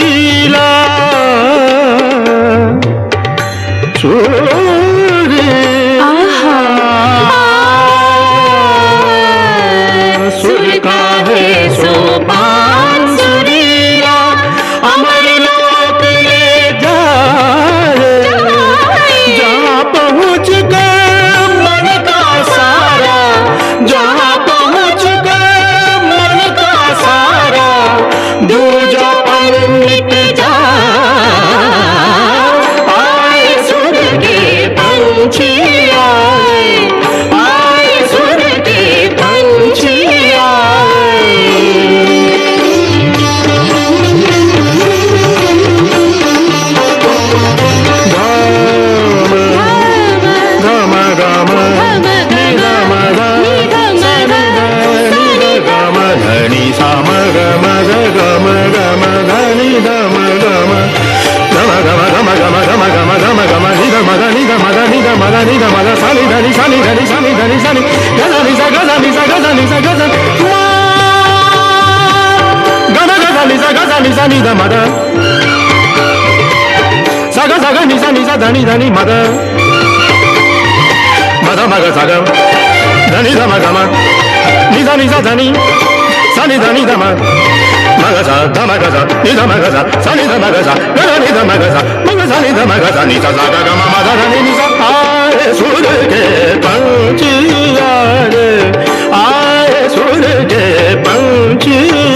सुरीला सुर का है सोपान सुरीला अमर लोक ले जाए जहाँ पहुँच गए मन का सारा जहाँ पहुँच गए मन का सारा दूजा पल मिट जाए सुर के पंछी आए सुर के पंछी धनी साम गम गम गम धनी गम गम गम गम गम गम गम गम गम गम नि गम धनी गम धनी गम धनी गम सानी धनी सानी धनी सानी धनी सानी गजनी सा गजनी सा गजनी सा गजन गम गजनी सा गजनी सा नि गम ध सा ग नि सा धनी धनी मद मद मग सा ग धनी गम गम नि सा धनी सानी धनी धम मग सा धम ग सा नि धम ग सा सानी धम ग सा ग नि धम ग सा मग सानी धम ग सा नि सा ग ग म ध नि नि सा आए सुर के पंछी आए सुर के पंछी